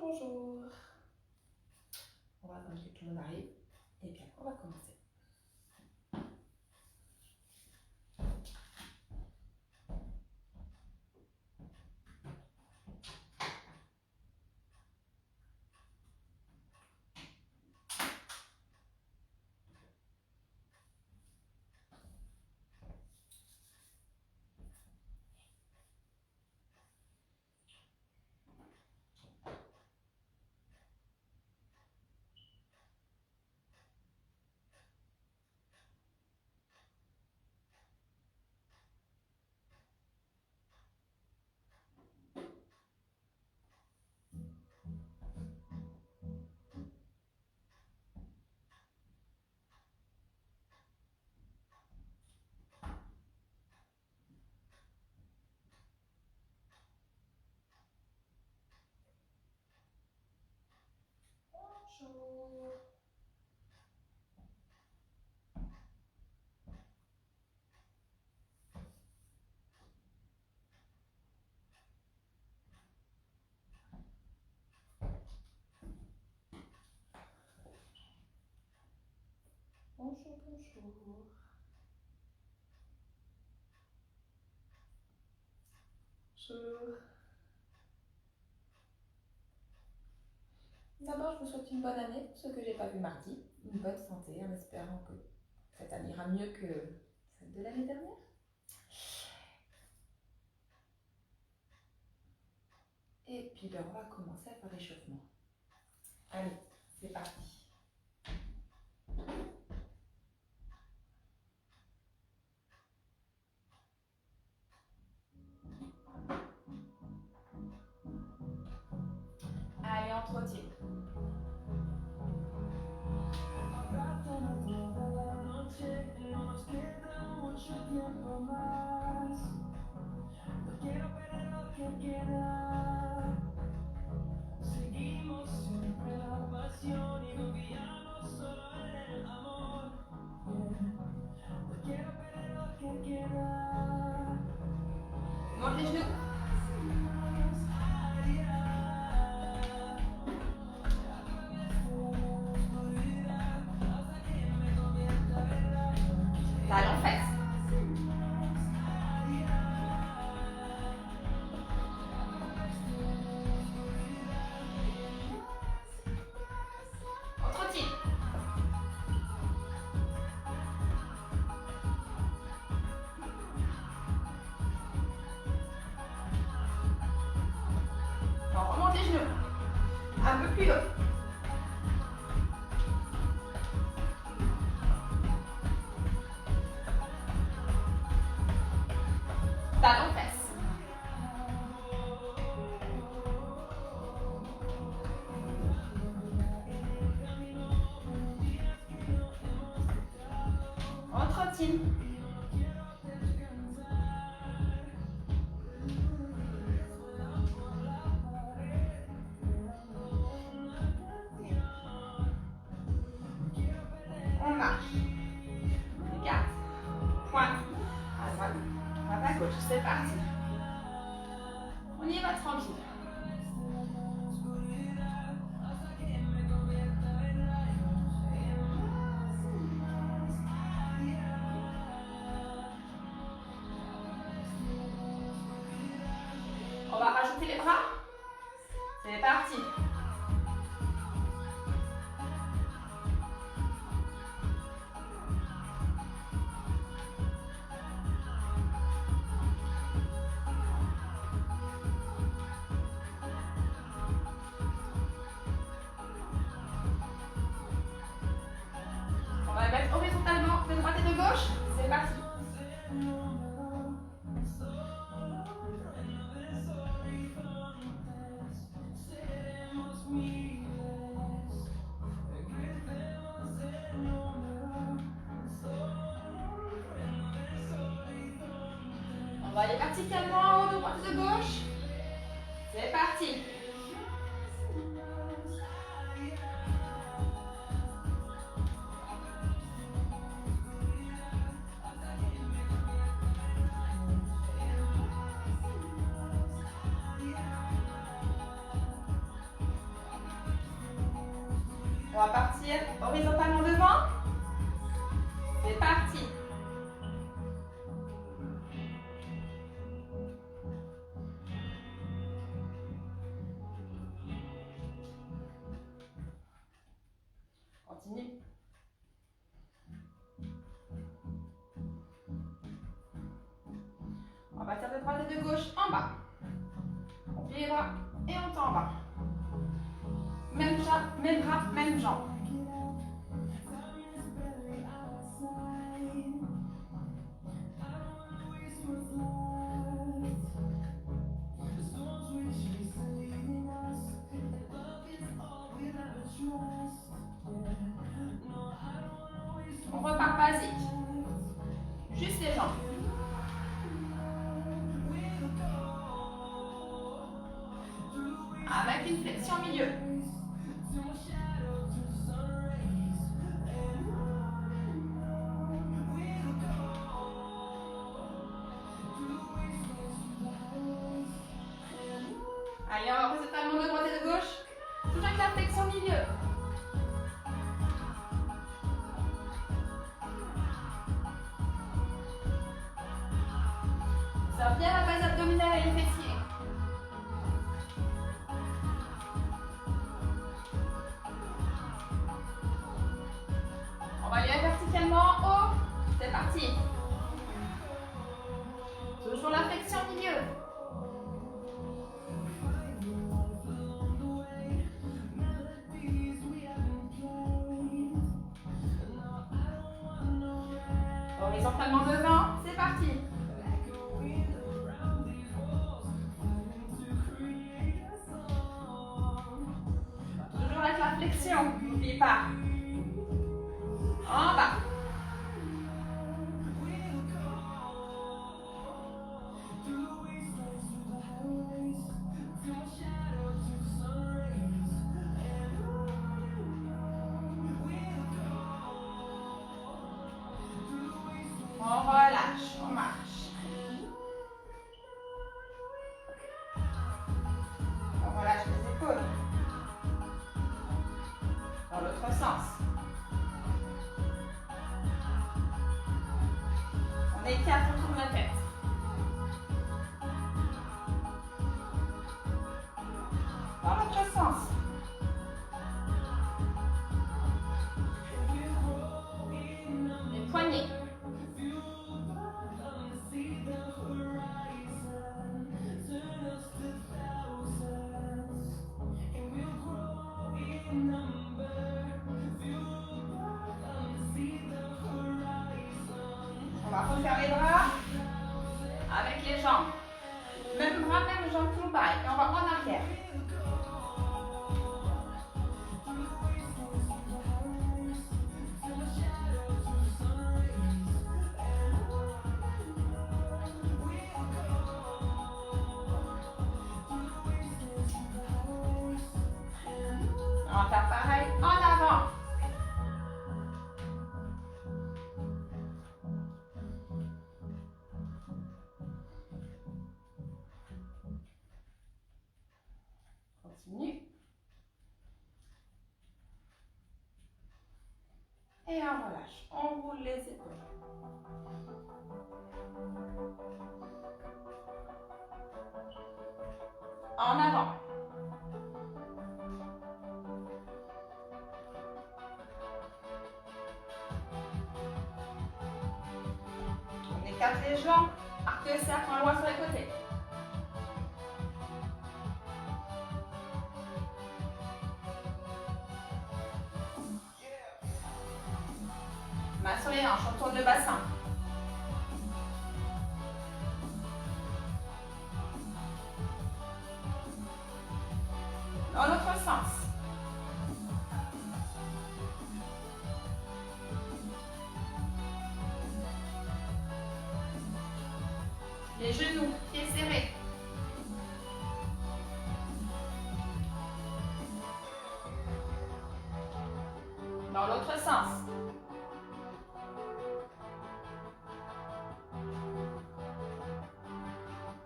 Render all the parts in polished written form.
bonjour. On va attendre que tout le monde arrive et puis après on va commencer. Bonjour. Bonjour, bonjour. Bonjour. D'abord, je vous souhaite une bonne année pour ceux que je n'ai pas vu mardi. Une bonne santé en espérant que cette année ira mieux que celle de l'année dernière. Et puis, on va commencer à faire l'échauffement. Allez, c'est parti. Allez, on trottine. Monte les genoux. Talons fesses. On trottine. On remonte les genoux. Un peu plus haut. Talons fesses. On trottine. On marche. Regarde. Pointe. À droite. Pointe à gauche. C'est parti. On y va tranquille. On va rajouter les bras. C'est parti. On va mettre horizontalement de droite et de gauche. C'est parti. On va aller verticalement en haut de droite et de gauche. C'est parti. On va partir horizontalement devant. C'est parti. Continue. On va partir de droite et de gauche en bas. On plie les bras et on tend en bas. Même bras, même jambe. On repart basique. Juste les jambes. Avec une flexion au milieu. Allez, on va horizontalement de droite et de gauche. Toujours avec la flexion au milieu. Sors bien la base abdominale et les fessiers. On va aller verticalement en haut. C'est parti. Toujours la flexion au milieu. Horizontalement devant, c'est parti. Toujours avec la flexion, n'oubliez pas. En bas. On relâche, on marche. On relâche les épaules. Dans l'autre sens. On écarte autour de la tête. Dans l'autre sens. Les poignets. On va refaire les bras avec les jambes. Même bras, même jambes, tout pareil. Et on va en arrière. On va faire pareil en avant. Continue. Et on relâche. On roule les épaules. En avant. On écarte les jambes. Arc de cercle en loin sur les côtés. Main sur les hanches, on tourne le bassin. Dans l'autre sens. Les genoux, pieds serrés. Dans l'autre sens.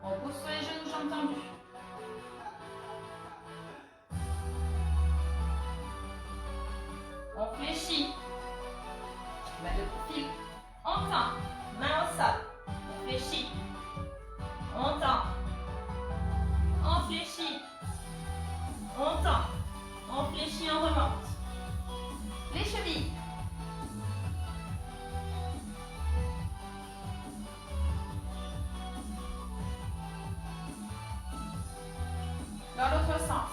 On pousse sur les genoux, jambes tendues. montant. On fléchit, on remonte. Les chevilles. Dans l'autre sens.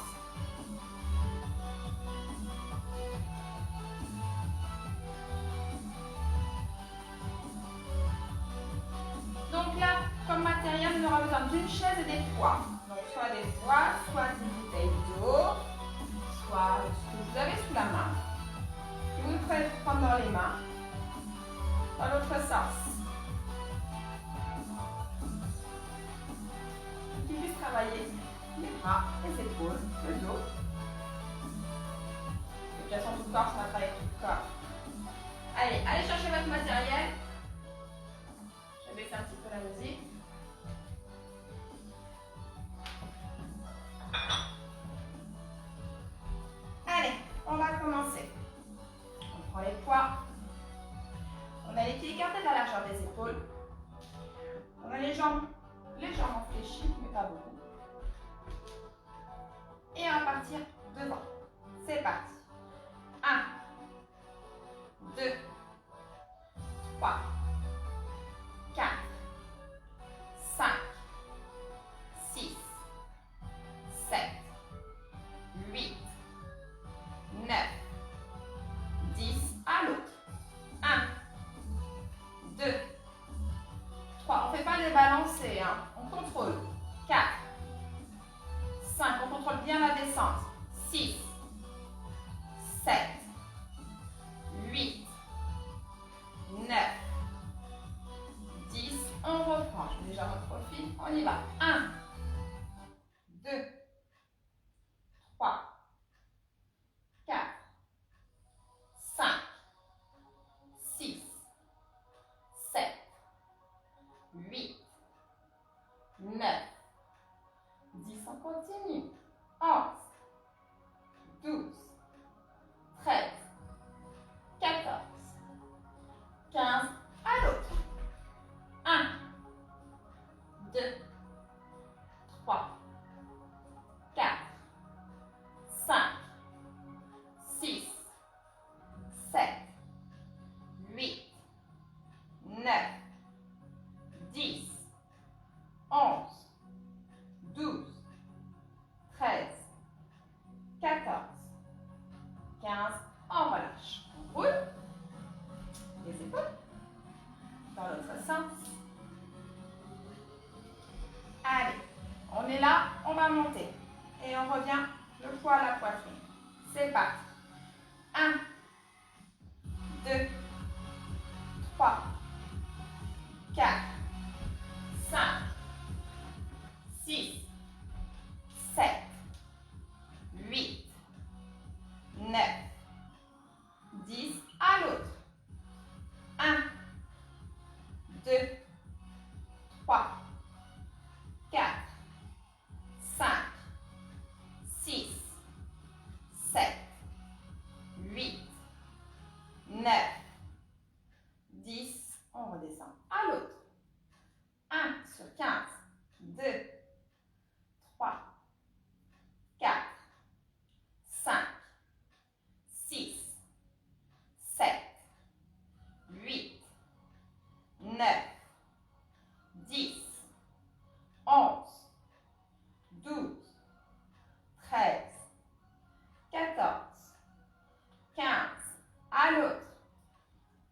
Donc là, comme matériel, on aura besoin d'une chaise et des poids. Donc soit des poids, soit une bouteille d'eau, soit ce que vous avez sous la main. Et vous pouvez prendre dans les mains. Dans l'autre sens. Qui puisse travailler les bras, les épaules, le dos. Et de toute façon, tout le corps, ça va travailler tout le corps. Allez, allez chercher votre matériel. Je vais baisser un petit peu la musique. Allez, on va commencer. On prend les poids. On a les pieds écartés de la largeur des épaules. On a les jambes légèrement fléchies, mais pas beaucoup. Et on va partir devant. C'est parti. 1, 2, 3, 4, 5, 6, 7, 8, 9, 10. À l'autre. 1, 2, 3. On ne fait pas les balancer, hein. On contrôle. 4, 5. On contrôle bien la descente. 6, 7, 8, 9, 10. On reprend. Je mets déjà votre profil. On y va. 1, 2, 3, 4, 5, 6, 7, 8, 9, 10. On continue. 11, 12, 13, 14, 15. À l'autre. 1, 2, 3, 4, 5, 6, 7, 8, 9, 10, 11, 12, 13, 14, 15. On relâche. On roule. Les épaules. Dans l'autre sens. Allez. On est là. On va monter. Et on revient le poids à la poitrine. C'est parti. 1, 2, 3, 4, 5, 6, 7, 8, 9, 10. À l'autre. 1, 2, 3, 4, 5, 6, 7, 8, 9, 10. On redescend. À l'autre. 1 sur 15. 2, 3, 4, 5, 6, 7, 8, 9, 10, 11, 12, 13, 14, 15. À l'autre.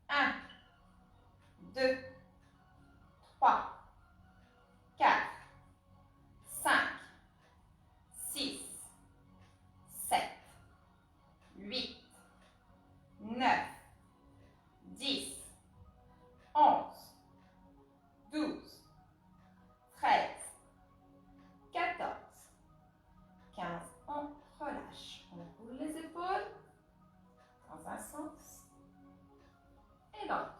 1, 2, 3, 4, 5, 6, 7, 8, 9, 10, 11, 12, 13, 14, 15. On relâche. On roule les épaules dans un sens et dans l'autre.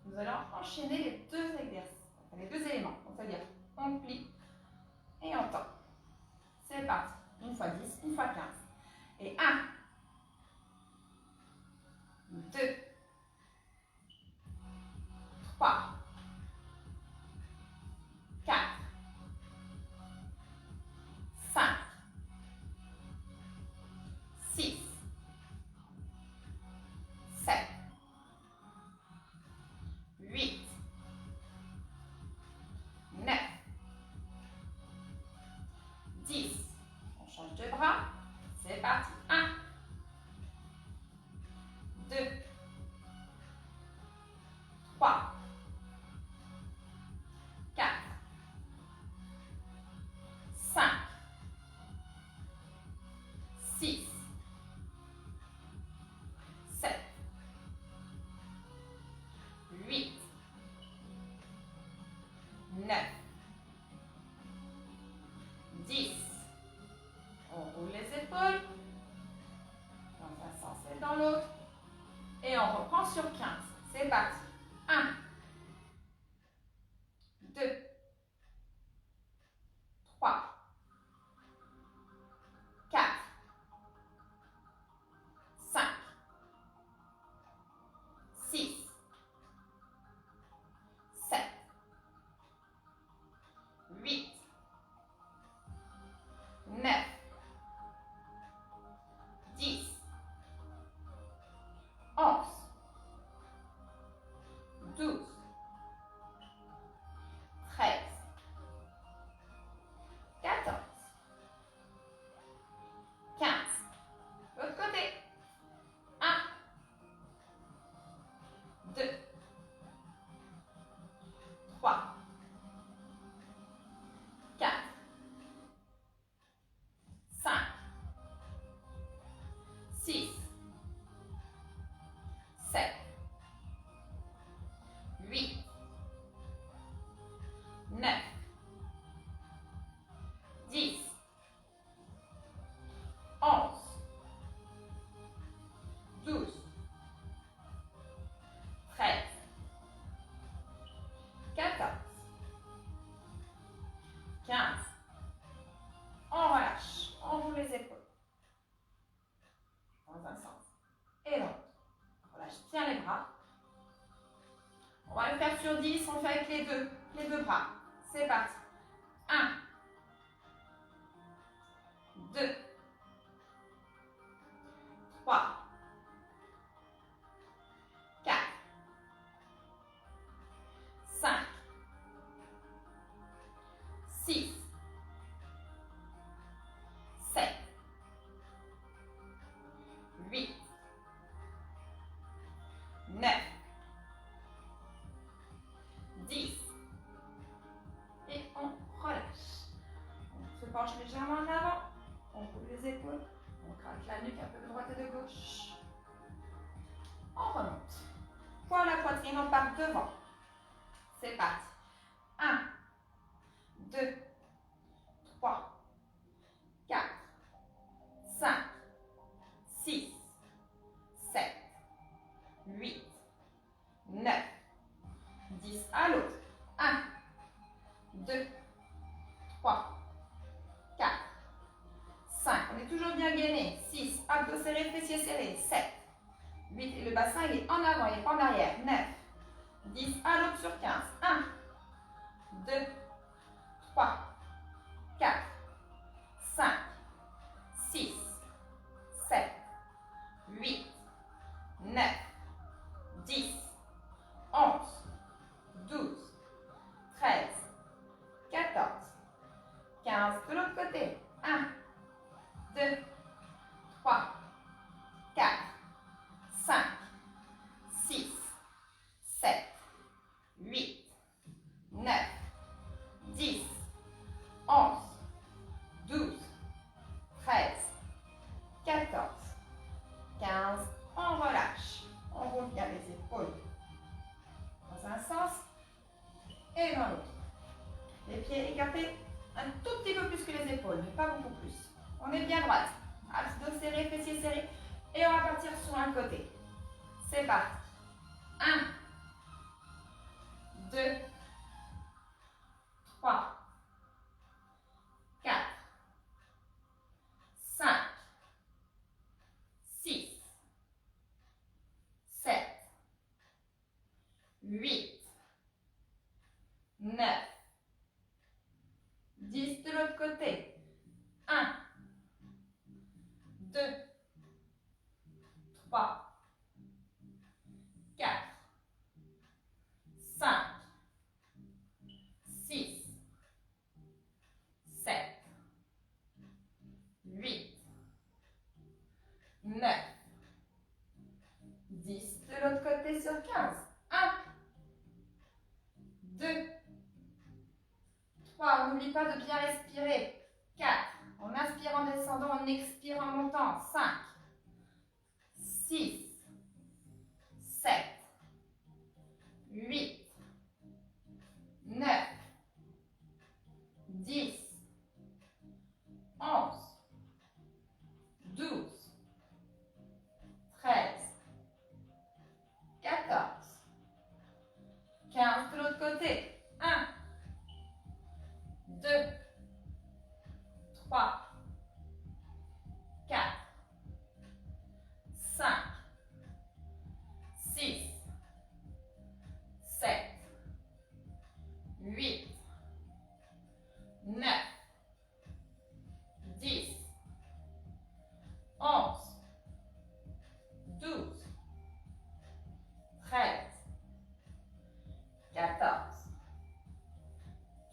Nous allons enchaîner les deux exercices, enfin, les deux éléments. C'est-à-dire, on plie et on tend. C'est parti. Une fois 10, une fois 15. Et 1, 2, 3, 4, 5, bras. C'est parti. 1, 2, 3, 4, 5, 6, 7, 8, 9, 10. On roule les épaules dans un sens et dans l'autre. Et on reprend sur 15. C'est parti. 1, 2, 3, 4, 5, 6, 7, 8, 9, 10, 11, 12, 13, 14, 15. L'autre côté. 1, 2, 3, 4, 5, 6, 7, 8, 9, 10, 11, 12, 13, 14, 15. On relâche, on roule les épaules. Dans un sens et dans l'autre. On relâche bien les bras. On va le faire sur 10, on fait avec les deux bras. C'est parti. 1, 2, 3, 4, 5, 6, 7, 8, 9, 10. Et on relâche. On se penche légèrement en avant. On roule les épaules. On craque la nuque un peu de droite et de gauche. On remonte. Poids la poitrine, on part devant. C'est parti. 1, 2, 3, 4, 5, 6, 7, 8, 9, 10. À l'autre. 1, 2, 3, 4, 5. On est toujours bien gainé. 6. Abdos serrés, fessiers serrés. 7, 8. Et le bassin, il est en avant, il n'est pas en arrière. 9, 10. À l'autre sur 15. 1, 2, 3, 4, 5, 6, 7, 8, 9, 10, 11, 12, 13, 14, 15. De l'autre côté. 1, 2, 3, 4, 5, 6, 7, 8, 9, 10, 11, 12, 13, 14, 15. On relâche. On roule bien les épaules dans un sens et dans l'autre. Les pieds écartés un tout petit peu plus que les épaules, mais pas beaucoup plus. On est bien droite. Abdos serrés, fessiers serrés. Et on va partir sur un côté. C'est parti. 1, 2, 3, 4, 5, 6, 7, 8, 9, 10. De l'autre côté. 1, 2, 3, 4, 5, 6, 7, 8, 15. 1, 2, 3. On n'oublie pas de bien respirer. 4. On inspire en descendant, on expire en montant. 5, 6, 7, 8, 9, 10, 11, 12, 13, 14, 15 de l'autre côté. 1, 2, 3, 4, 5, 6, 7, 8, 9, 10, 11, 12, 13, 14,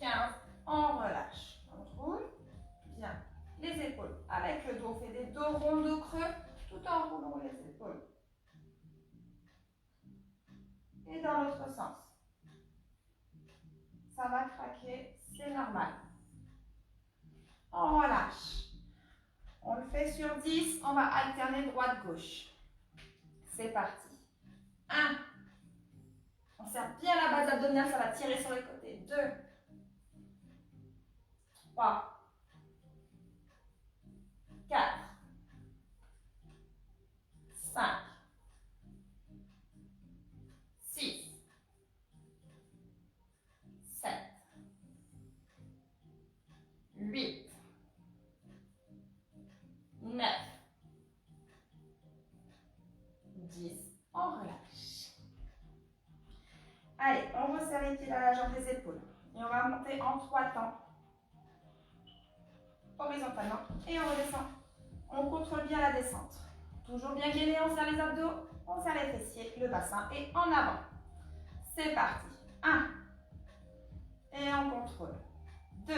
15. On relâche. On roule bien les épaules. Avec le dos, on fait des dos ronds, dos creux, tout en roulant les épaules. Et dans l'autre sens. Ça va craquer, c'est normal. On relâche. On le fait sur 10, on va alterner droite-gauche. C'est parti. 1. On serre bien la base abdominale, ça va tirer sur les côtés. 2, 3, 4, 5, 6, 7, 8, 9, 10. On relâche. Allez, on resserre les pieds à la jambe des épaules. Et on va monter en 3 temps. Horizontalement. Et on redescend. On contrôle bien la descente. Toujours bien gainé, on serre les abdos, on serre les fessiers, le bassin et en avant. C'est parti. 1. Et on contrôle. 2.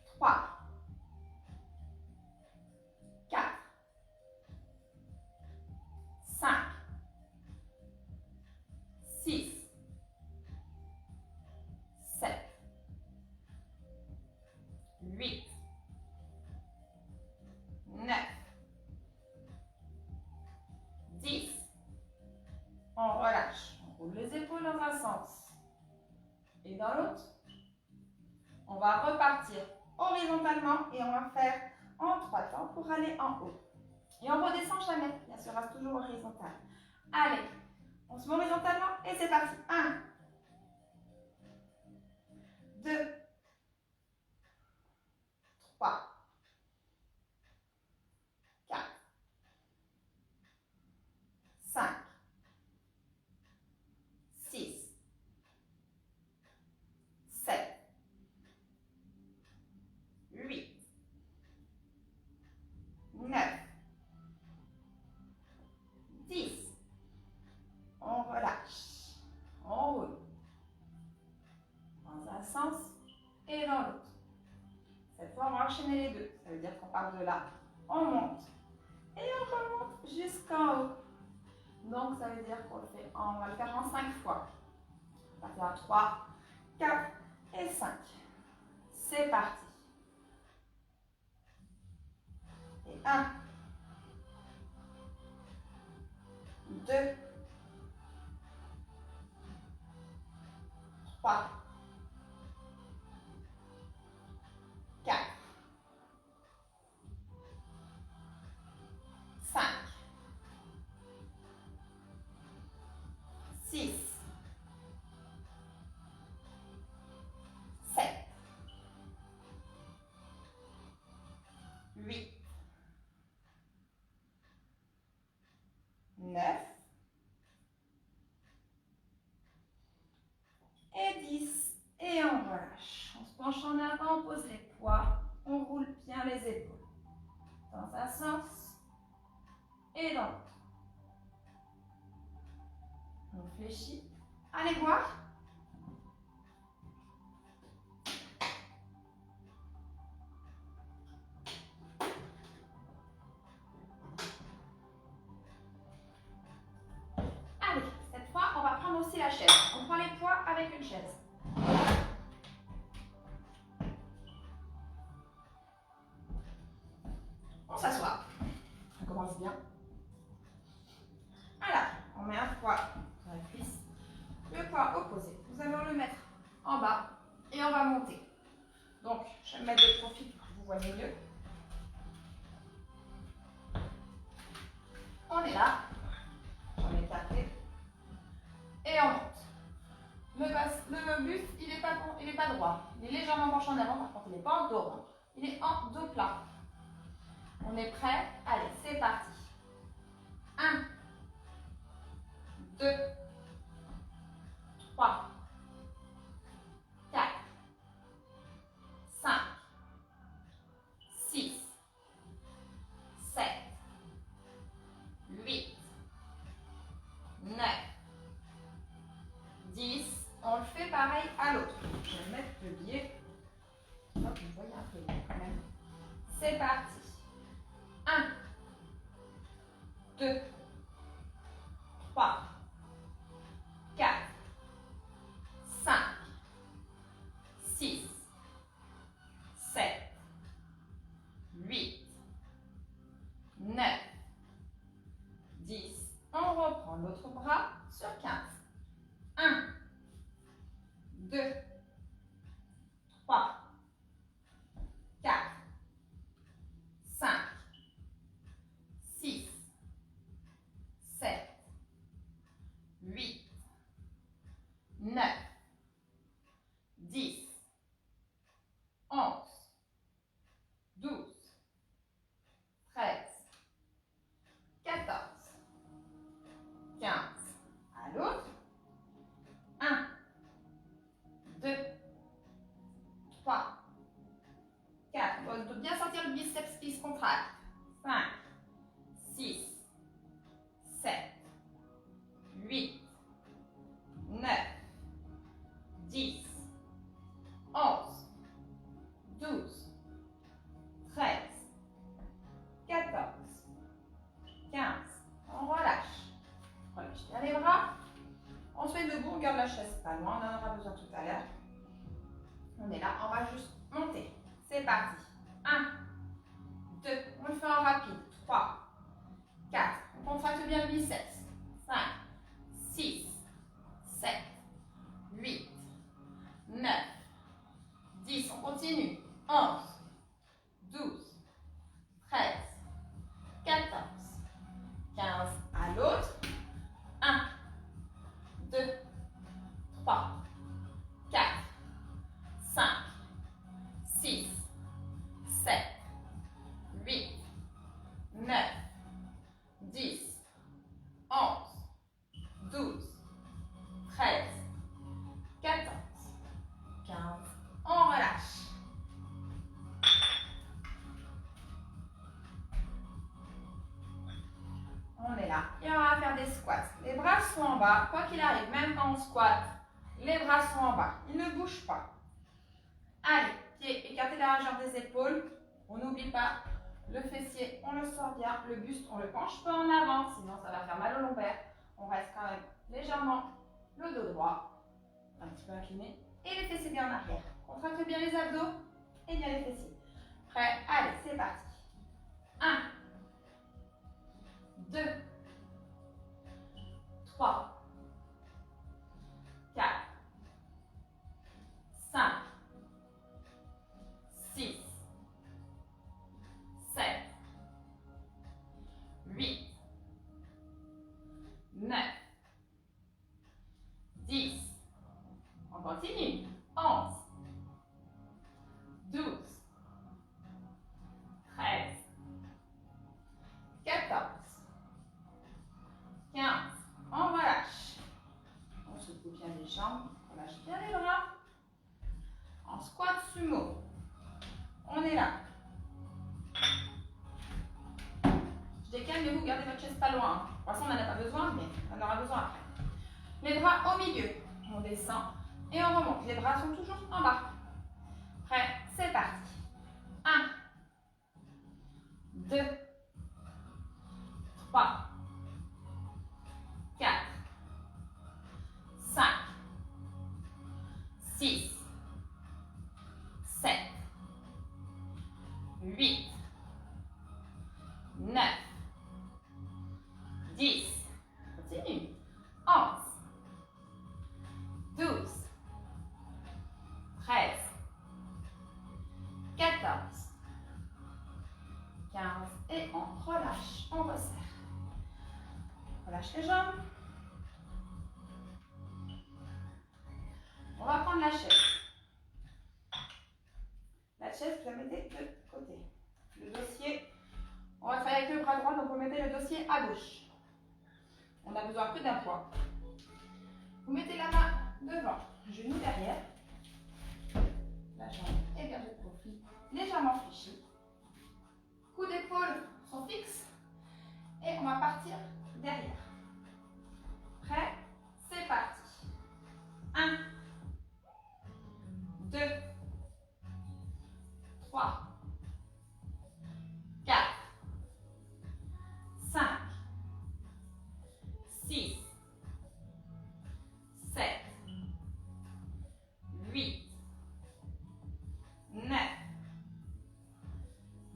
3. 4. 5. 6. 7. 8. 9. 10. On relâche. On roule les épaules dans un sens. Et dans l'autre. On va repartir horizontalement et on va faire en 3 temps pour aller en haut. Et on redescend jamais. Bien sûr, reste toujours horizontal. Allez, on se met horizontalement et c'est parti. 1. 2. 3. 4. 5. 6. 7. 8. 9. 10. On relâche. On roule. Dans un sens et dans l'autre. Cette fois, on va enchaîner les deux. Ça veut dire qu'on part de là, on monte. Et on remonte jusqu'en haut. Donc, ça veut dire on va le faire en 5 fois. On va faire 3, 4 et 5. C'est parti. Et 1, 2, 3, 4, 5, 6, 7, 8, 9 et 10. Et on relâche. On se penche en avant, on pose les poids, on roule bien les épaules. Dans un sens et dans l'autre. On fléchit. Allez voir. avec une chaise. On s'assoit. On commence bien. Voilà, on met un poids sur la cuisse. Le poids opposé. Nous allons le mettre en bas et on va monter. Donc, je vais me mettre de profil pour que vous voyez mieux. On est là. J'en ai tapé. Et on monte. Le buste, il n'est pas droit. Il est légèrement penché en avant, par contre, il n'est pas en dos rond. Il est en dos plat. On est prêt? Allez, c'est parti. 1, 2, 3, 4, 5, 6, 7, 8, 9, 10. On le fait pareil à l'autre. Je vais mettre le biais. Hop, vous voyez un peu mieux quand même. C'est parti. 1, 2, 3, 4, 5, 6, 7, 8, 9, 10. On reprend l'autre bras sur 15. 1, 2, 3, 4, 5, 6, 7, 8, 9, 10, 11, 12, 13, 14, 15. À l'autre. 1, 2, 3, 4. On doit bien sentir le biceps qui se contracte. 5, 6, 7, 8, 9, 10, 11, 12, 13, 14, 15. On relâche. Relâche bien les bras. On se met debout, on garde la chaise pas loin, on en aura besoin tout à l'heure. On est là, on va juste monter. C'est parti. 1, 2, on le fait en rapide. 3, 4, on contracte bien le biceps. 5, 6, 7, 8, 9, 10, on continue. 11, 12, 13, 14, 15. À l'autre. 1, 2, 3, 4, 5, 6, 7, 8, 9, 10, 11, 12, 13, 14, 15. On relâche. On est là. Et on va faire des squats. Les bras sont en bas. Quoi qu'il arrive, même quand on squatte, les bras sont en bas. Ils ne bougent pas. Allez, pieds écartés de la largeur des épaules. On n'oublie pas le fessier, on le sort bien. Le buste, on le penche pas en avant, sinon ça va faire mal au lombaire. On reste quand même légèrement le dos droit, un petit peu incliné. Et les fessiers bien en arrière. Contractez bien les abdos et bien les fessiers. Prêt? Allez, c'est parti. 1, 2, 3, 4, 5, 6, 7, 8, 9, 10. On continue. 11, 12, 13, 14, 15. On relâche. On secoue bien les jambes. On lâche bien les bras. En squat sumo. On est là. Je décale, mais vous gardez votre chaise pas loin. De toute façon, on n'en a pas besoin, mais on en aura besoin après. Les bras au milieu. On descend et on remonte. Les bras sont toujours en bas. Prêt? C'est parti. 1, 2, 3, 4, 5, 8, 9, 10, continue, 11, 12, 13, 14, 15 et on relâche, on resserre. Relâche les jambes. On va prendre la chaise. La chaise, vous la mettez de côté. Le dossier, on va travailler avec le bras droit, donc vous mettez le dossier à gauche. On a besoin que d'un poids. Vous mettez la main devant, genou derrière. La jambe est bien de profil, légèrement fléchie. Coups d'épaule sont fixes. Et on va partir derrière. Prêt? C'est parti. 1, 2, 3, 4, 5, 6, 7, 8, 9,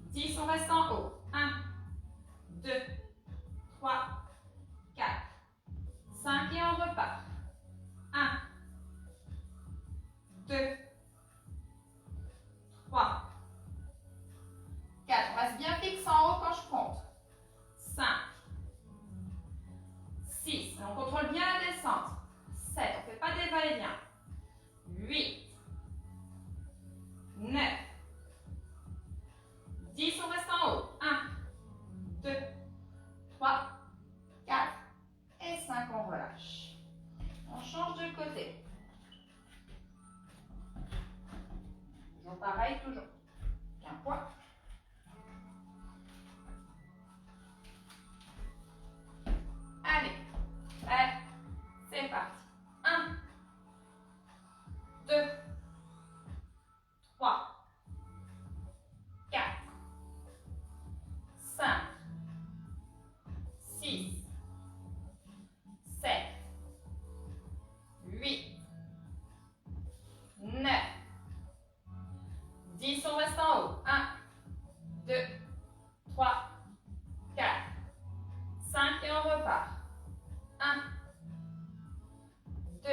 10, on reste en haut. 1, 2, 3, 4, 5 et on repart. 1, 2, 3, 4. On reste bien fixe en haut quand je compte. 5, 6. On contrôle bien la descente. 7. On ne fait pas des va-et-vient. 8, 9, 10. On reste en haut. 1, 2, 3, 4 et 5. On relâche. On change de côté. Toujours pareil, toujours. Un poids. Allez, prêt, c'est parti. 1, 2, 3, 4, 5, 6, 7, 8, 9, 10, on reste en haut. 1, 2, 3, 4, 5 et on repart. 1, 2,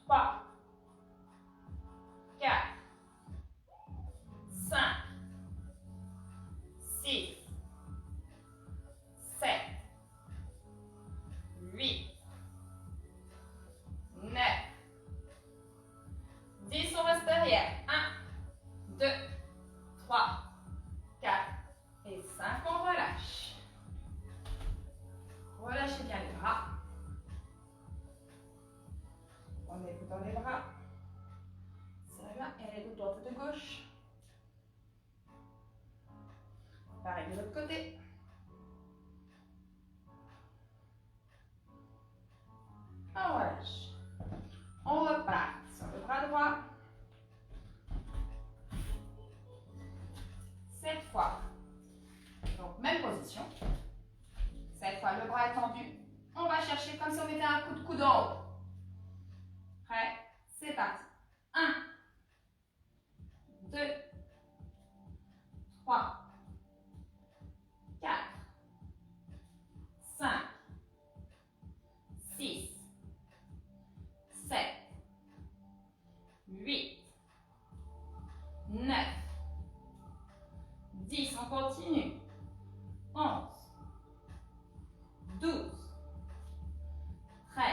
3, 4, 5, 6, 7, 8, 9, 10, on reste derrière. 1, 2, 3, 4 et 5, on relâche. Relâchez bien les bras. On écoute dans les bras. Serrez bien. Et les deux droite et de gauche. Pareil de l'autre côté. On relâche. On repart sur le bras droit. Cette fois, donc même position. Cette fois, le bras est tendu. On va chercher comme si on mettait un coup de coude en haut. Prêt? C'est parti. 1, 2, 3, 4, 5, 6, 7, 8, 9, 10, on continue. 11, 12, 13,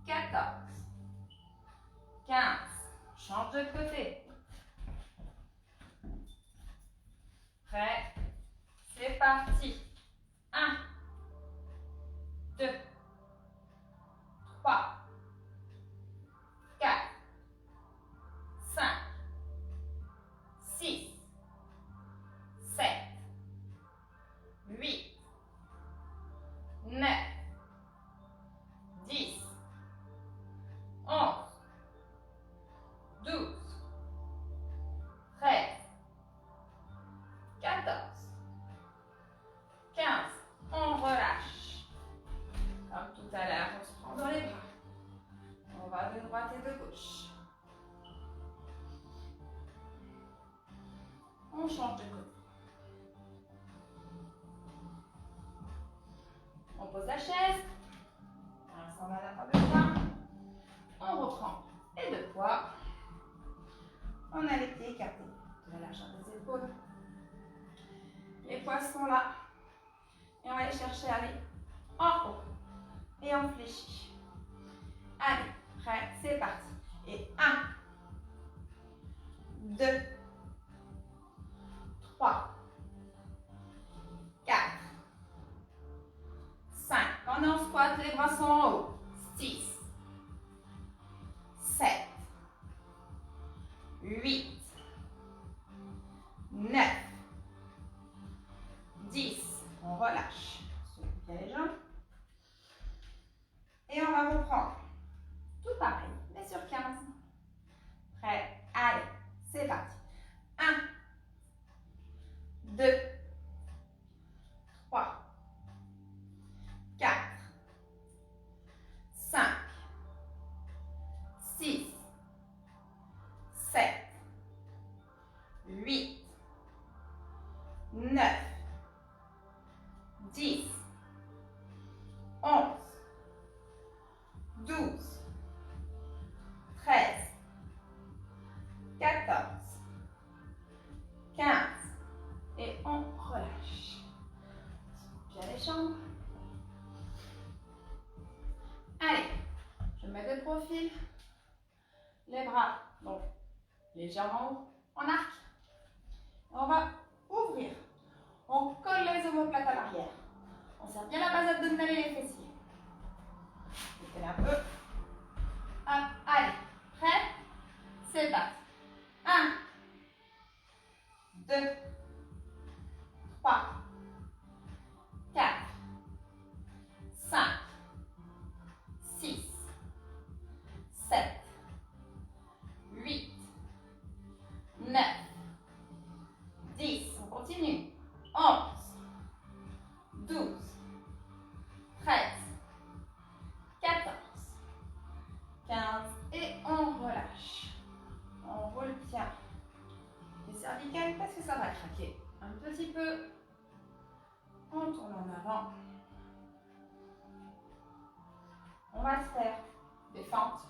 14, 15, change de côté. Prêt? C'est parti. 1, 2, 3, 4, 5, 6, 7, 8, 9, 10, 11, 12, 13, 14, 15. On relâche. On change de côté. On pose la chaise. Pour l'instant, on n'en a pas besoin. On reprend les deux poids. On a les pieds écartés de la largeur des épaules. Les poids sont là. Et on va aller chercher à aller en haut. Et on fléchit. Allez, prêt, c'est parti. Et 1, 2, 3, 4, 5. Quand on est en squat, les bras sont en haut. 6, 7, 8, 9, 10. On relâche. Secoue bien les jambes. Et on va reprendre. Tout pareil, mais sur 15. Prêt? Allez, c'est parti. 1, 2, 3, 4, 5, 6, 7, 8, 9, 10, 11, 12, 13, 14, 15 et on relâche. Bien les jambes. Allez, je mets de profil. Les bras, donc légèrement en haut, en arc. On va ouvrir. On colle les omoplates à l'arrière. On serre bien la base abdominale et les fessiers. On fait un peu. Hop, allez, prêt? C'est parti. 1, 2, 3, 4, 5, 6, 7, 8, 9, 10. On continue. 11, 12, 13, 14, 15 et on relâche. On roule bien les cervicales parce que ça va craquer un petit peu. On tourne en avant. On va se faire des fentes,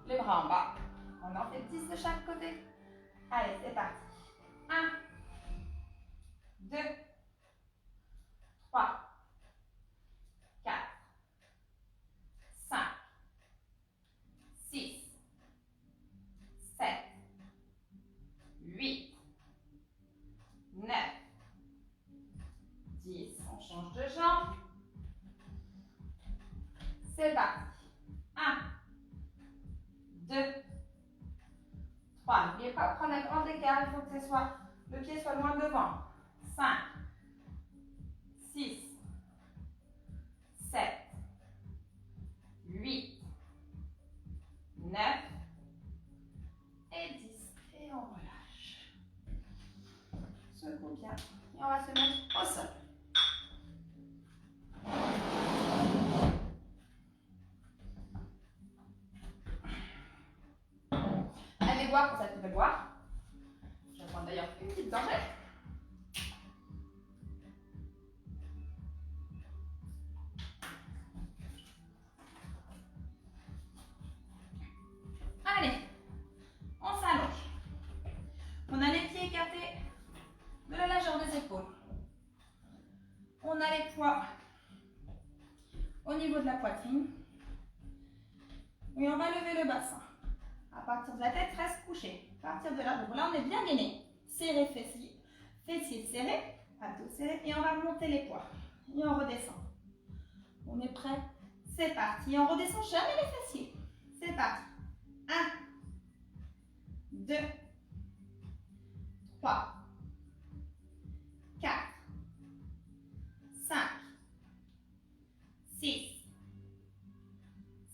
les bras en bas. On en fait 10 de chaque côté. Allez, c'est parti. 1, 2, 3, 4, 5, 6, 7, 8, 9, 10. On change de jambe. C'est parti. 1, 2, 3. N'oubliez pas de prendre un grand écart. Il faut que le pied soit loin devant. 5, 6, 7, 8, 9 et 10. Et on relâche. Secoue bien. Et on va se mettre au sol. Allez boire pour cette nouvelle boire. Je vais prendre d'ailleurs une petite gorgée. Allez, on s'allonge. On a les pieds écartés de la largeur des épaules. On a les poids au niveau de la poitrine. Et on va lever le bassin. À partir de la tête, reste couché. À partir de là, donc là, on est bien gainé. Serré, fessiers serrés, abdos serrés. Et on va monter les poids. Et on redescend. On est prêt? C'est parti. Et on redescend jamais les fessiers. C'est parti. 1, 2, 3, 4, 5, 6,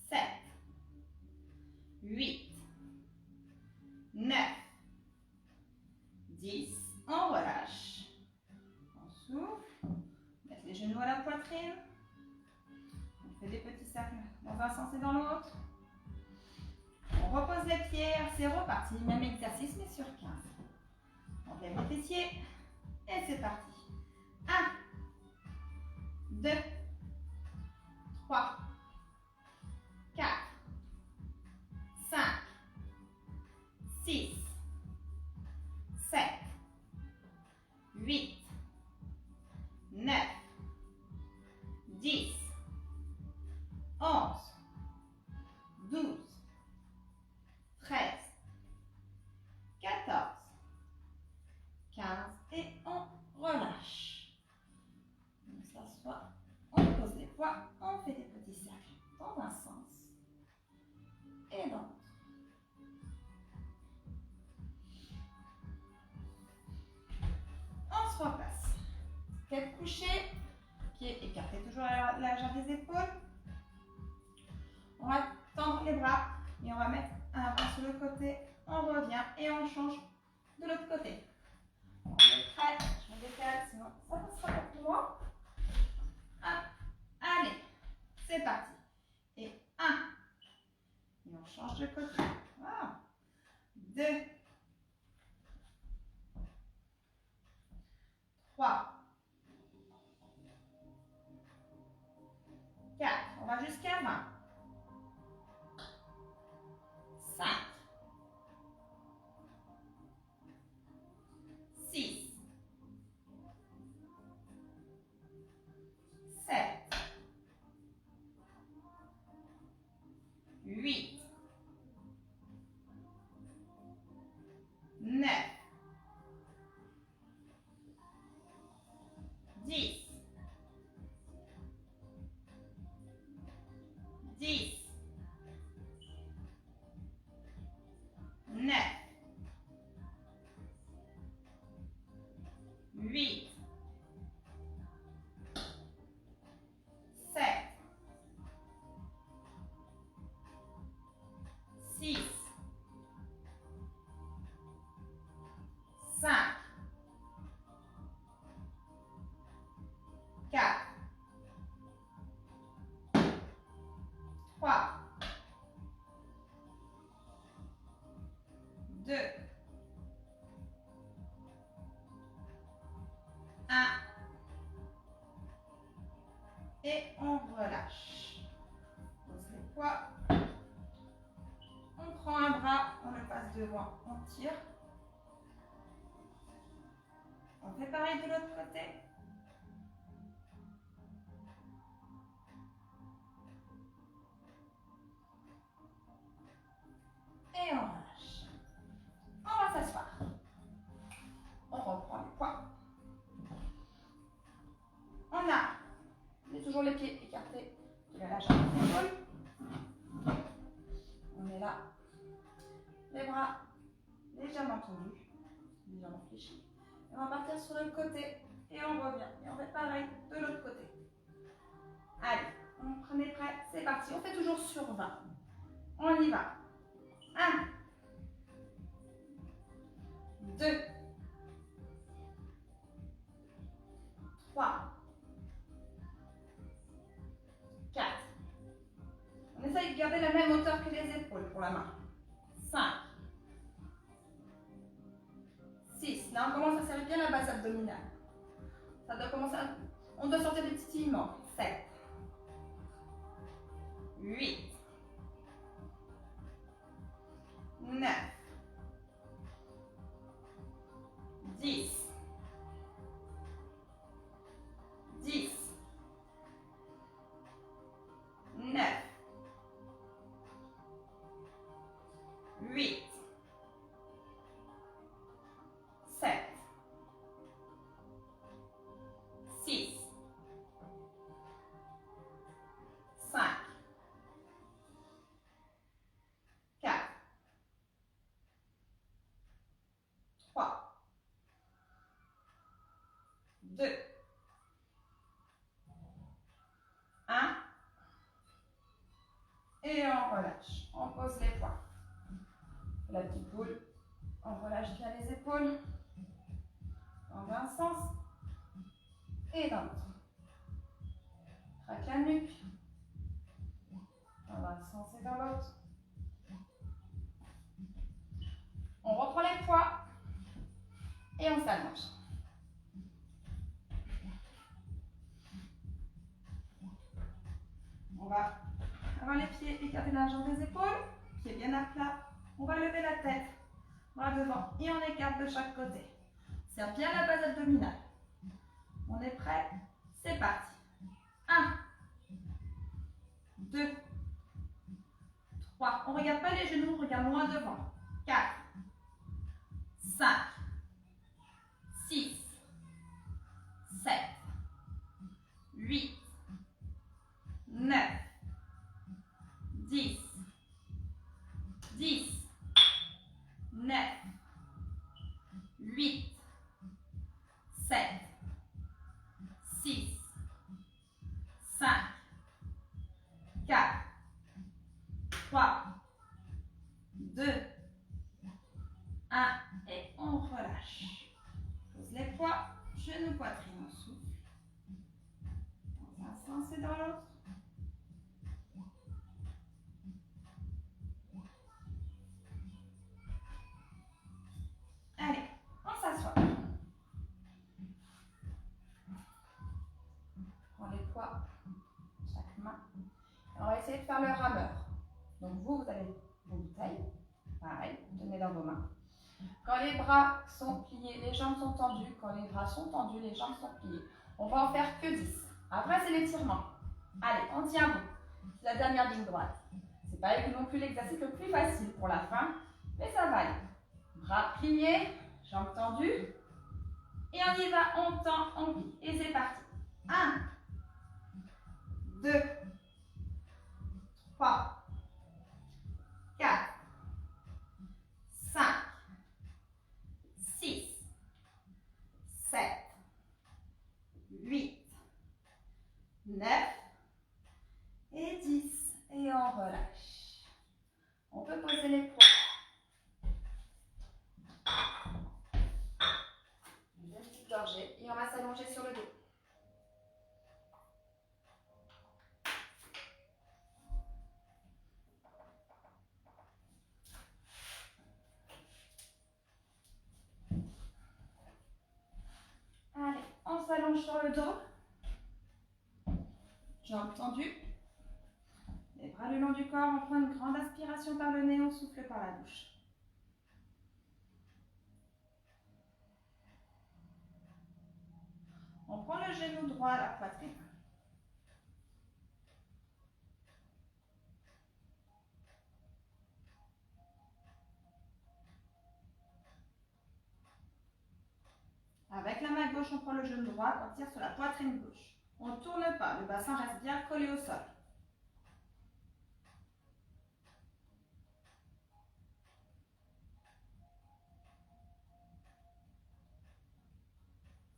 7, 8, 9, 10. On relâche. On souffle. Mettre les genoux à la poitrine. On fait des petits cercles dans un sens et dans l'autre. On repose les pieds. C'est reparti. Même exercice mais sur 15. On lève les fessiers. Et c'est parti. 1, 2, 3, 4, 5, 6, 7, 8, 9, 10, 11, 12, 13, 14, 15 et on relâche. On s'assoit, on pose les poids, on fait des petits cercles dans un sens et dans l'autre. On se replace. Tête couchée, pied écarté toujours à la largeur des épaules. On va tendre les bras et on va mettre un bras sur le côté. On revient et on change de l'autre côté. On est prêt, je me décale, sinon ça ne passera pas pour moi. Hop, allez, c'est parti. Et 1, et on change de côté. Wow. 2, 3, 4, on va jusqu'à 20. 5, 6, 7, 8, 9, 10, 10, 9, 8, 7, 6, 5, 4, 3, 2, 1. Et on relâche. Pose les poids. On prend un bras, on le passe devant, on tire. On fait pareil de l'autre côté. Et on relâche. On va s'asseoir. On reprend les poids. On a toujours les pieds écartés de la largeur des épaules. On est là. Les bras légèrement tendus, légèrement fléchis. Et on va partir sur le côté et on revient. Et on fait pareil de l'autre côté. Allez, on est prêt, c'est parti. On fait toujours sur 20. On y va. 1, 2, 3, 4. On essaye de garder la même hauteur que les épaules pour la main. 5, 6. Là, on commence à serrer bien la base abdominale. Ça doit commencer à... On doit sortir des titillements. 7, 8, 9, 10, 10, 9, 8, 7, 6, 5, 4, 3, 2, 1. Et on relâche. On pose les poids. La petite boule. On relâche bien les épaules. Dans un sens et dans l'autre. Traque la nuque. Dans un sens et dans l'autre. On reprend les poids. Et on s'arrête. s'allonge. On va avoir les pieds écartés de la jambe des épaules, pieds bien à plat. On va lever la tête, bras devant et on écarte de chaque côté. Serre bien la base abdominale. On est prêt? C'est parti. 1, 2, 3. On ne regarde pas les genoux, on regarde loin devant. 4, 5, 6, 7, 8, 9, 10, 10, 9, 8, 7, 6, 5, 4, 3, 2, 1 et on relâche. Pose les poids, genoux, poitrine, on souffle. Dans un sens et dans l'autre. Allez, on s'assoit. Prends les poids, chaque main. Et on va essayer de faire le rameur. Donc vous avez vos bouteilles. Pareil, tenez dans vos mains. Quand les bras sont pliés, les jambes sont tendues. Quand les bras sont tendus, les jambes sont pliées. On va en faire que 10. Après, c'est l'étirement. Allez, on tient bon. C'est la dernière ligne droite. C'est pas non plus l'exercice le plus facile pour la fin, mais ça va aller. Bras pliés, jambes tendues. Et on y va, on tend, on plie. Et c'est parti. 1, 2, 3, 4, 5, 6, 7, 8, 9 et 10. Et on relâche. On peut poser les poids. Une petite gorgée et on va s'allonger sur le dos. Allez, on s'allonge sur le dos. Jambes tendues. Les bras le long du corps, on prend une grande inspiration par le nez, on souffle par la bouche. On prend le genou droit à la poitrine. Avec la main gauche, on prend le genou droit, on tire sur la poitrine gauche. On ne tourne pas, le bassin reste bien collé au sol.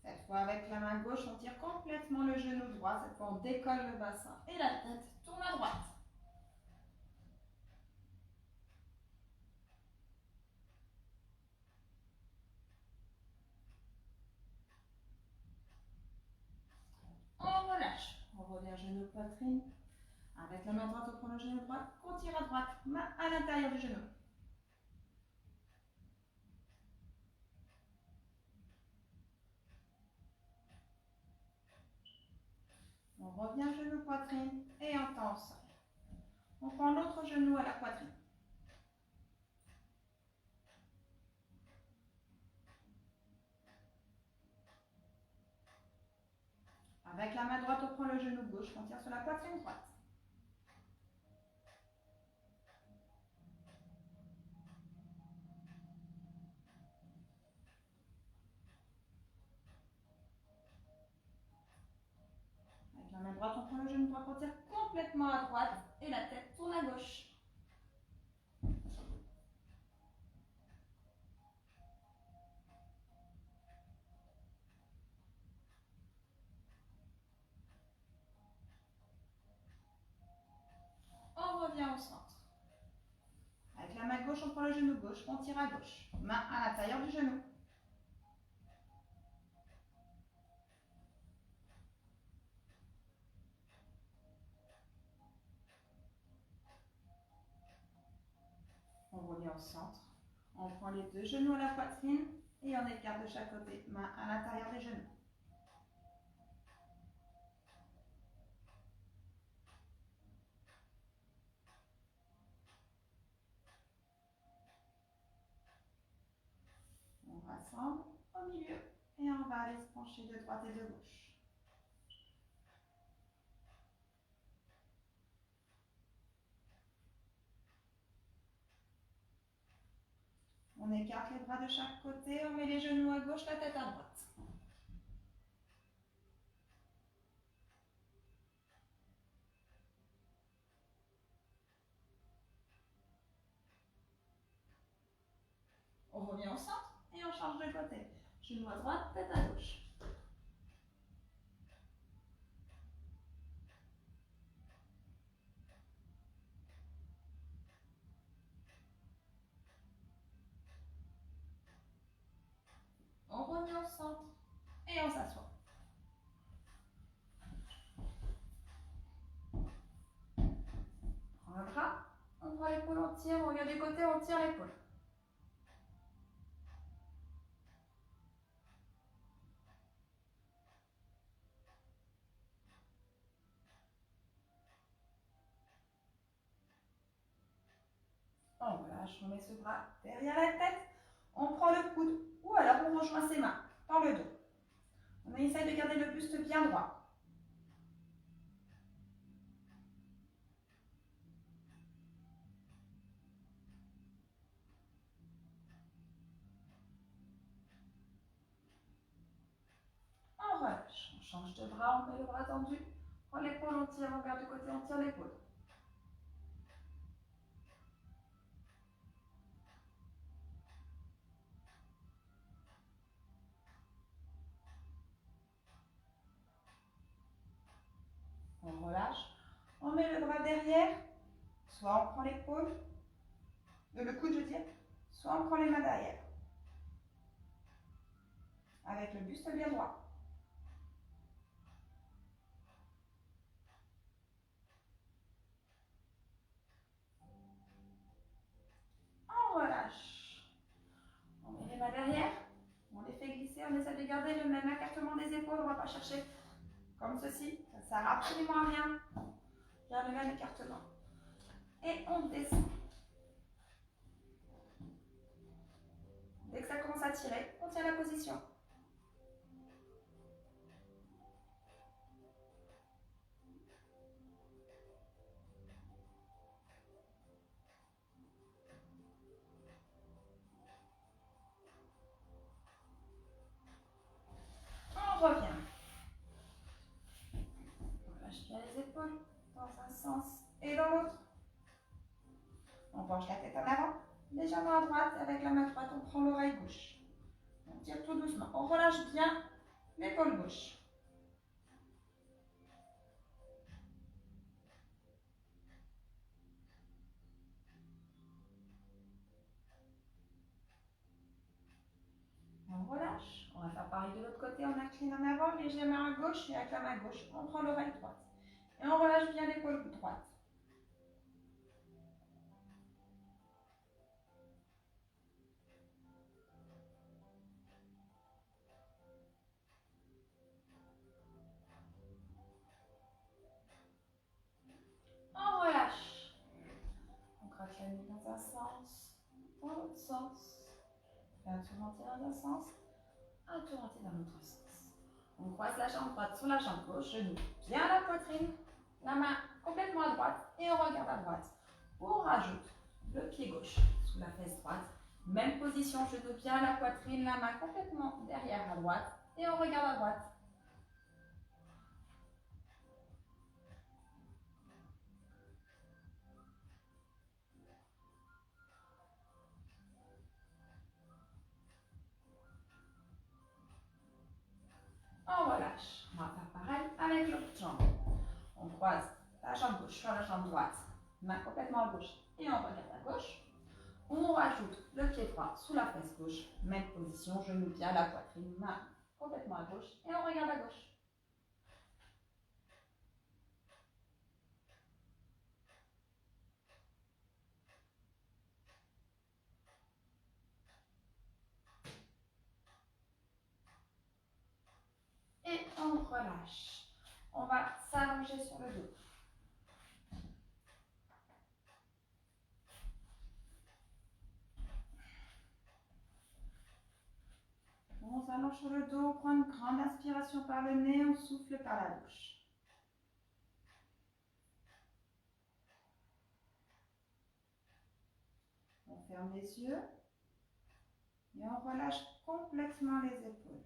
Cette fois, avec la main gauche, on tire complètement le genou droit. Cette fois, on décolle le bassin et la tête tourne à droite. On relâche. On revient genou poitrine. Avec la main droite, on prend le genou droit, on tire à droite, main à l'intérieur du genou. On revient genou poitrine et on tend au sol. On prend l'autre genou à la poitrine. Avec la main droite, on prend le genou gauche, on tire sur la poitrine droite. Avec la main droite, on prend le genou droit, on tire complètement à droite et la tête tourne à gauche. On revient au centre. Avec la main gauche, on prend le genou gauche, on tire à gauche. Main à l'intérieur du genou. On revient au centre. On prend les deux genoux à la poitrine Et on écarte de chaque côté, main à l'intérieur des genoux. On rassemble au milieu et on va aller se pencher de droite et de gauche. On écarte les bras de chaque côté, on met les genoux à gauche, la tête à droite. On revient au centre et on change de côté. Genoux à droite, tête à gauche. On revient au centre et on s'assoit. On prend le bras, on prend l'épaule, on tire, on regarde du côté, on tire l'épaule. On relâche, on met ce bras derrière la tête, on prend le coude ou alors on rejoint ses mains dans le dos. On essaye de garder le buste bien droit. On relâche, on change de bras, on met le bras tendu, on prend l'épaule, on tire, on regarde du côté, on tire l'épaule. On relâche, on met le bras derrière, soit on prend l'épaule, le coude je veux dire, soit on prend les mains derrière. Avec le buste bien droit. On relâche. On met les mains derrière, on les fait glisser, on essaie de garder le même écartement des épaules, on ne va pas chercher comme ceci, ça ne sert absolument à rien. Garde le même écartement. Et on descend. Dès que ça commence à tirer, on tient la position. On revient. On lâche bien les épaules dans un sens et dans l'autre. On penche la tête en avant, légèrement à droite. Avec la main droite, on prend l'oreille gauche. On tire tout doucement. On relâche bien l'épaule gauche. On relâche. On va faire pareil de l'autre côté. On incline en avant, légèrement à gauche. Et avec la main gauche, on prend l'oreille droite. Et on relâche bien l'épaule droite. On relâche. On craque la nuque dans un sens, dans l'autre sens. Un tour entier dans un sens, un tour entier dans l'autre sens. On croise la jambe droite sur la jambe gauche, genou bien à la poitrine, la main complètement à droite et on regarde à droite. On rajoute le pied gauche sous la fesse droite. Même position, genou bien à la poitrine, la main complètement derrière à droite et on regarde à droite. On relâche. On va faire pareil avec l'autre jambe. On croise la jambe gauche sur la jambe droite, main complètement à gauche et on regarde à gauche. On rajoute le pied droit sous la fesse gauche, même position, genou bien à la poitrine, main complètement à gauche et on regarde à gauche. relâche. On va s'allonger sur le dos. On s'allonge sur le dos, on prend une grande inspiration par le nez, on souffle par la bouche. On ferme les yeux et on relâche complètement les épaules.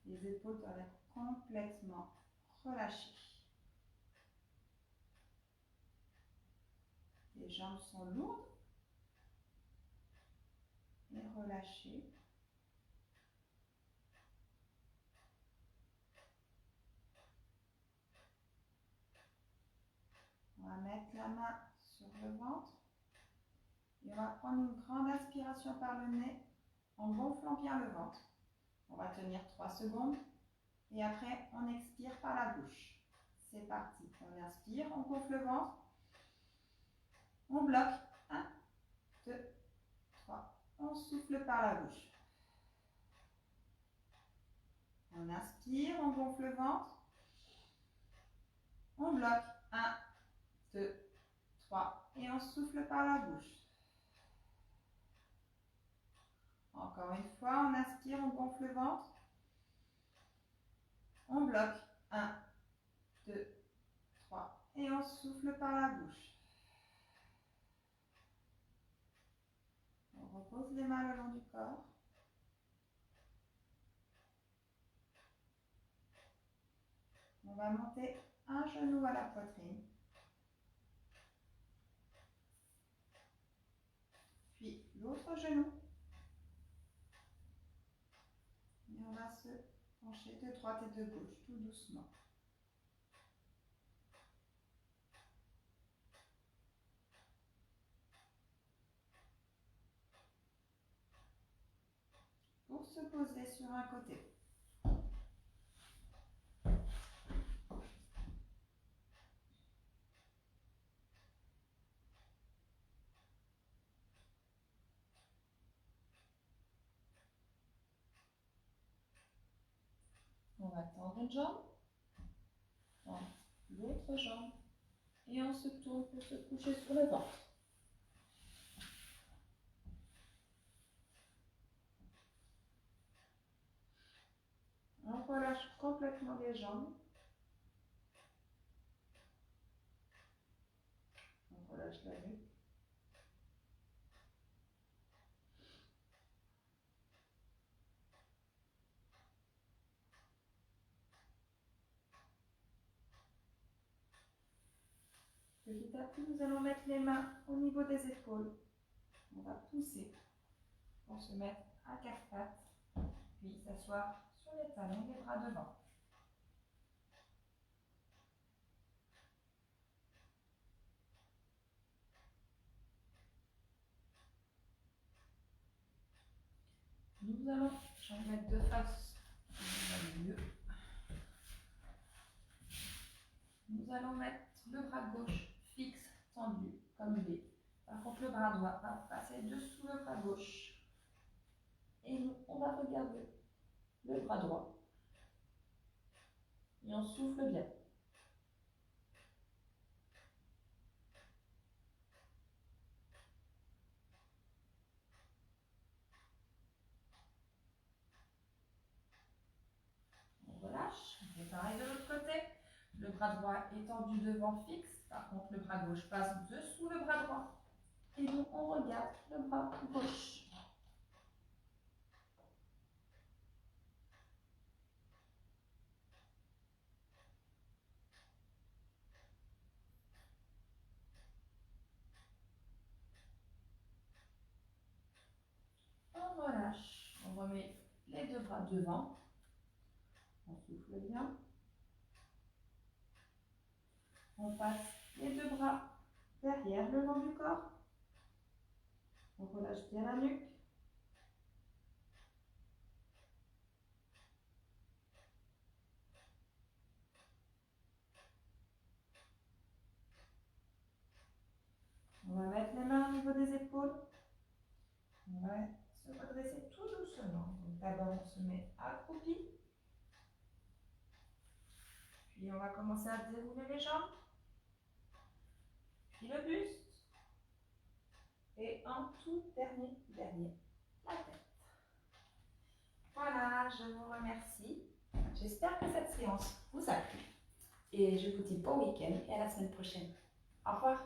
Les épaules doivent être complètement relâchées. Les jambes sont lourdes et relâchées. On va mettre la main sur le ventre et on va prendre une grande inspiration par le nez en gonflant bien le ventre. On va tenir 3 secondes et après on expire par la bouche. C'est parti. On inspire, on gonfle le ventre. On bloque. 1, 2, 3. On souffle par la bouche. On inspire, on gonfle le ventre. On bloque. 1, 2, 3. Et on souffle par la bouche. Encore une fois, on inspire, on gonfle le ventre. On bloque. 1, 2, 3. Et on souffle par la bouche. On repose les mains le long du corps. On va monter un genou à la poitrine. Puis l'autre genou. Et on va se pencher de droite et de gauche, tout doucement. Pour se poser sur un côté. On va tendre une jambe, tendre l'autre jambe et on se tourne pour se coucher sur le ventre. On relâche complètement les jambes. On relâche la nuque. Petit à petit, nous allons mettre les mains au niveau des épaules. On va pousser pour se mettre à 4 pattes, puis s'asseoir sur les talons, les bras devant. Nous allons, je vais mettre de face, mieux. Nous allons mettre le bras gauche fixe, tendu, comme V. Par contre, le bras droit va passer dessous le bras gauche. Et nous, on va regarder le bras droit. Et on souffle bien. On relâche. On fait pareil de l'autre côté. Le bras droit est tendu devant fixe. Par contre, le bras gauche passe dessous le bras droit. Et nous, on regarde le bras gauche. On relâche. On remet les deux bras devant. On souffle bien. On passe les deux bras derrière le long du corps. On relâche bien la nuque. On va mettre les mains au niveau des épaules. On va se redresser tout doucement. Donc d'abord, on se met accroupi. Puis on va commencer à dérouler les jambes. Puis le buste. Et en tout dernier, la tête. Voilà, je vous remercie. J'espère que cette séance vous a plu. Et je vous dis bon week-end et à la semaine prochaine. Au revoir.